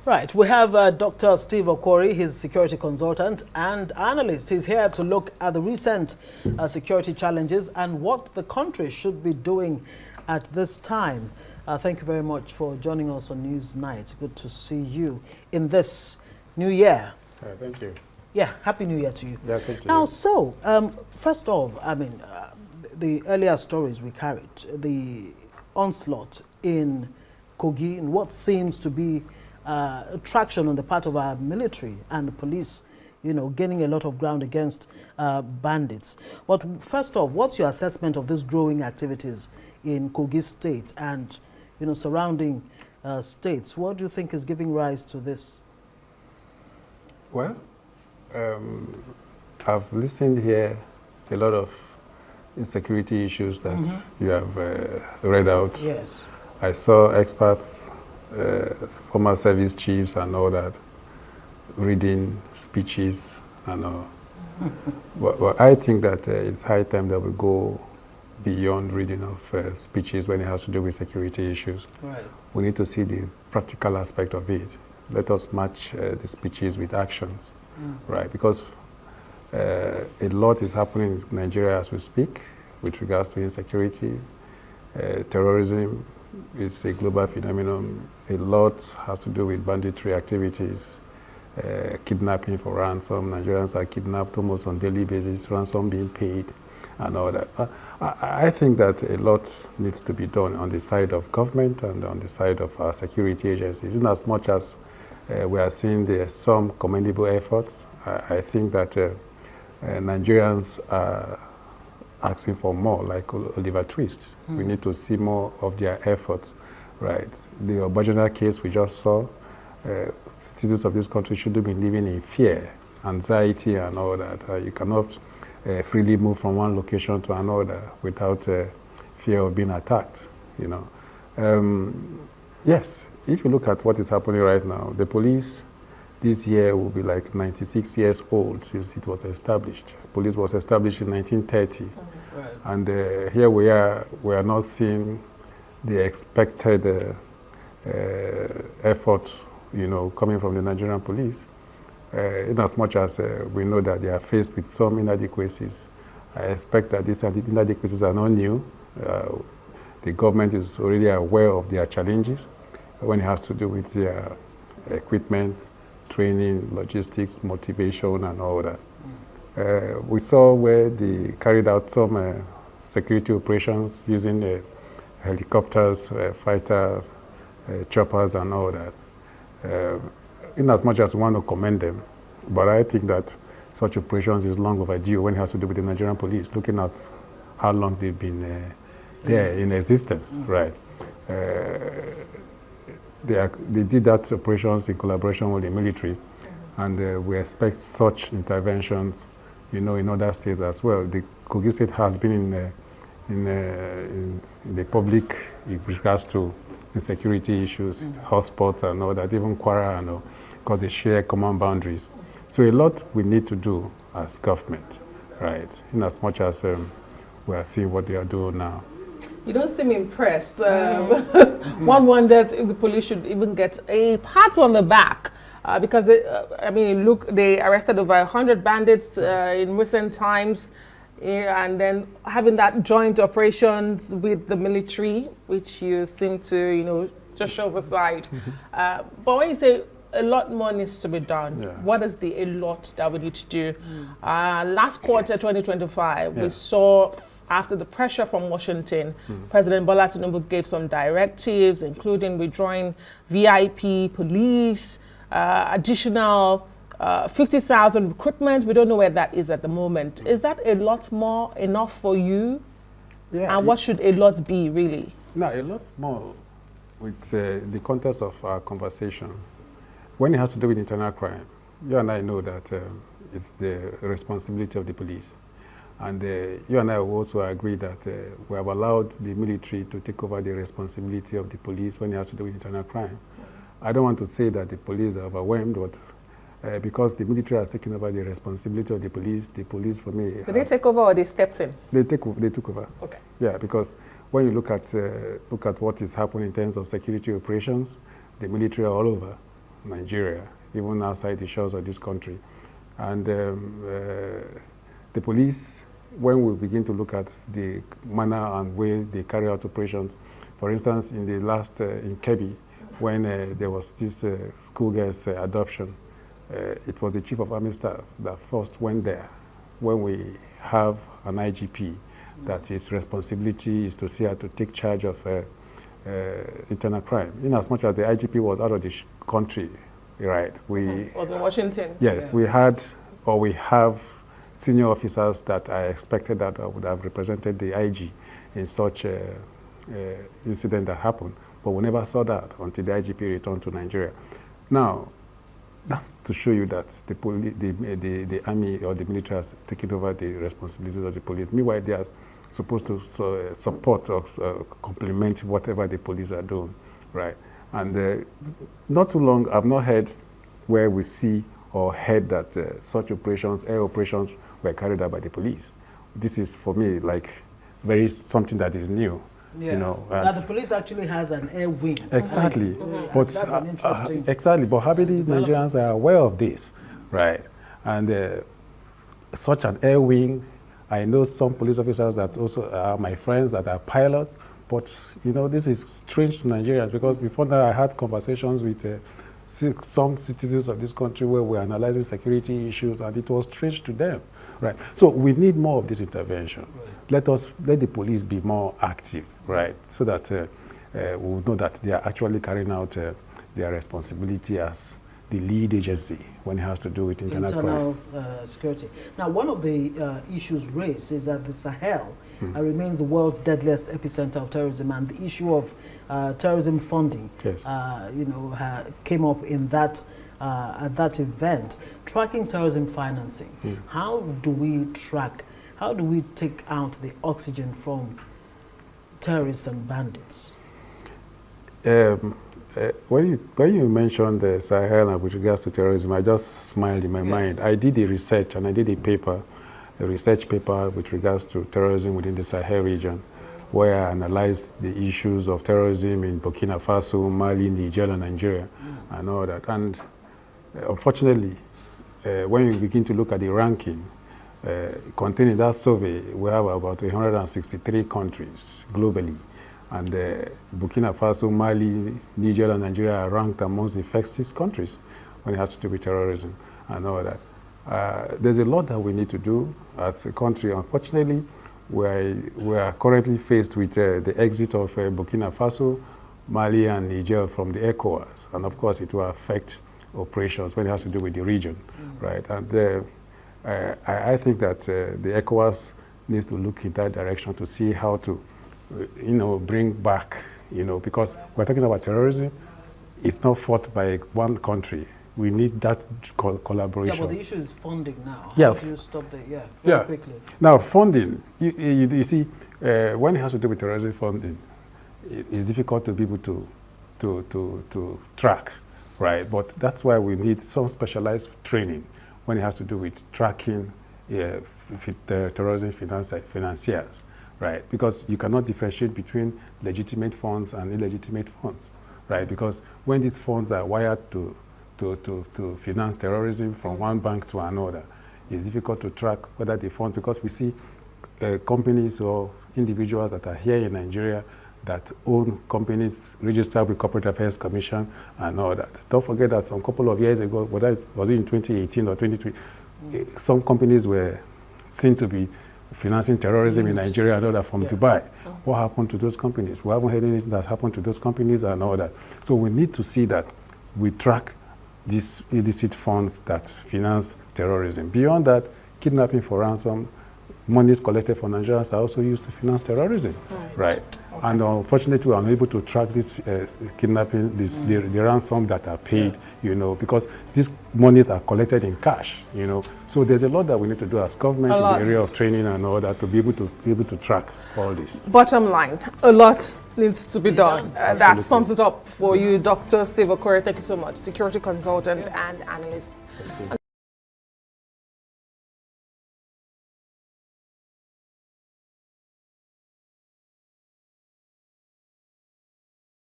Right, we have Dr. Steve Okwori, he's security consultant and analyst. He's here to look at the recent security challenges and what the country should be doing at this time. Thank you very much for joining us on News Night. Good to see you in this new year. Thank you. Yeah, Happy New Year to you. Yes, thank you. Now, so, first off, I mean, the earlier stories we carried, the onslaught in Kogi, and what seems to be traction on the part of our military and the police, you know, gaining a lot of ground against bandits. But first off, what's your assessment of these growing activities in Kogi State and, you know, surrounding states? What do you think is giving rise to this? Well, I've listened here a lot of insecurity issues that you have read out. Yes. I saw experts, former service chiefs and all that, reading speeches and all. But I think that it's high time that we go beyond reading of speeches when it has to do with security issues. Right. We need to see the practical aspect of it. Let us match the speeches with actions, right? Because a lot is happening in Nigeria as we speak with regards to insecurity. Terrorism is a global phenomenon. A lot has to do with banditry activities, kidnapping for ransom. Nigerians are kidnapped almost on a daily basis, ransom being paid and all that. I think that a lot needs to be done on the side of government and on the side of our security agencies. In as much as we are seeing there some commendable efforts, I think that Nigerians are asking for more, like Oliver Twist. We need to see more of their efforts, right? The original case we just saw, citizens of this country shouldn't be living in fear, anxiety and all that. You cannot freely move from one location to another without fear of being attacked, you know. Yes, if you look at what is happening right now, the police this year will be like 96 years old since it was established. Police was established in 1930. Right. And here we are not seeing the expected effort, you know, coming from the Nigerian police. In as much as we know that they are faced with some inadequacies, I expect that these inadequacies are not new. The government is already aware of their challenges when it has to do with their equipment, training, logistics, motivation, and all that. We saw where they carried out some security operations using helicopters, fighter choppers, and all that. In as much as we want to commend them, but I think that such operations is long overdue when it has to do with the Nigerian police, looking at how long they've been there in existence, right? They did that operations in collaboration with the military, and we expect such interventions, you know, in other states as well. The Kogi State has been in the public with regards to insecurity issues, hotspots and all that, even Kwara and all, because they share common boundaries. So a lot we need to do as government, right? In as much as we are seeing what they are doing now. You don't seem impressed. One wonders if the police should even get a pat on the back because, I mean, look, they arrested over 100 bandits in recent times, and then having that joint operations with the military, which you seem to, you know, just shove aside. But when you say a lot more needs to be done, what is the a lot that we need to do? Last quarter, 2025, we saw, after the pressure from Washington, President Bola Tinubu gave some directives, including withdrawing VIP, police, additional 50,000 recruitment. We don't know where that is at the moment. Is that a lot more enough for you? Yeah. And what should a lot be, really? No, a lot more with the context of our conversation. When it has to do with internal crime, you and I know that it's the responsibility of the police. And you and I will also agree that we have allowed the military to take over the responsibility of the police when it has to do with internal crime. I don't want to say that the police are overwhelmed, but because the military has taken over the responsibility of the police for me... Did they take over or they stepped in? They took over. Okay. Yeah, because when you look at what is happening in terms of security operations, the military are all over. Nigeria, even outside the shores of this country. And the police, when we begin to look at the manner and way they carry out operations, for instance, in the last, in Kebbi, when there was this schoolgirl's adoption, it was the Chief of Army Staff that first went there when we have an IGP that his responsibility is to see how to take charge of internal crime. In as much as the IGP was out of the country, right? We was in Washington. Yes, we had, or we have senior officers that I expected that would have represented the IG in such incident that happened, but we never saw that until the IGP returned to Nigeria. Now, that's to show you that the army or the military has taken over the responsibilities of the police. Meanwhile, they are supposed to support or complement whatever the police are doing, right? And not too long, I've not heard where we see or heard that such operations, air operations, were carried out by the police. This is, for me, like something that is new. Yeah. You know, that the police actually has an air wing. Exactly. But that's an interesting exactly. But how many Nigerians are aware of this, right? And such an air wing, I know some police officers that also are my friends that are pilots. But you know, this is strange to Nigerians because before that I had conversations with some citizens of this country where we're analyzing security issues, and it was strange to them, right? So we need more of this intervention. Right. Let the police be more active, right? So that we'll know that they are actually carrying out their responsibility as the lead agency when it has to do with internal security. Now, one of the issues raised is that the Sahel remains the world's deadliest epicenter of terrorism, and the issue of terrorism funding, yes, came up in that at that event. Tracking terrorism financing. How do we track? How do we take out the oxygen from terrorists and bandits? When you mentioned the Sahel and with regards to terrorism, I just smiled in my mind. I did the research and I did a research paper with regards to terrorism within the Sahel region, where I analyzed the issues of terrorism in Burkina Faso, Mali, Niger, and Nigeria, and all that. And unfortunately, when you begin to look at the ranking, containing that survey, we have about 163 countries globally. And Burkina Faso, Mali, Niger, and Nigeria are ranked amongst the first 6 countries when it has to do with terrorism and all that. There's a lot that we need to do as a country. Unfortunately, we are currently faced with the exit of Burkina Faso, Mali, and Niger from the ECOWAS. And of course, it will affect operations when it has to do with the region, right? And I think that the ECOWAS needs to look in that direction to see how to bring back, because we're talking about terrorism. It's not fought by one country. We need that collaboration. Yeah, but the issue is funding now. Yeah. How do you stop the, very quickly? Now, funding, you see, when it has to do with terrorism funding, it's difficult to be able to track, right? But that's why we need some specialized training when it has to do with tracking terrorism financiers. Right, because you cannot differentiate between legitimate funds and illegitimate funds, right? Because when these funds are wired to finance terrorism from one bank to another, it's difficult to track whether the funds, because we see companies or individuals that are here in Nigeria that own companies registered with Corporate Affairs Commission and all that. Don't forget that some couple of years ago, whether it was in 2018 or 2020, some companies were seen to be financing terrorism in Nigeria and all that from Dubai. What happened to those companies? We haven't heard anything that happened to those companies and all that. So we need to see that we track these illicit funds that finance terrorism. Beyond that, kidnapping for ransom, monies collected from Nigerians are also used to finance terrorism, right? Okay. And unfortunately, we are unable to track this kidnapping, the ransom that are paid, because these monies are collected in cash, So there's a lot that we need to do as government in the area of training and all that to be able to track all this. Bottom line, a lot needs to be done. That sums it up for you, Dr. Steve Okwori. Thank you so much, security consultant and analyst.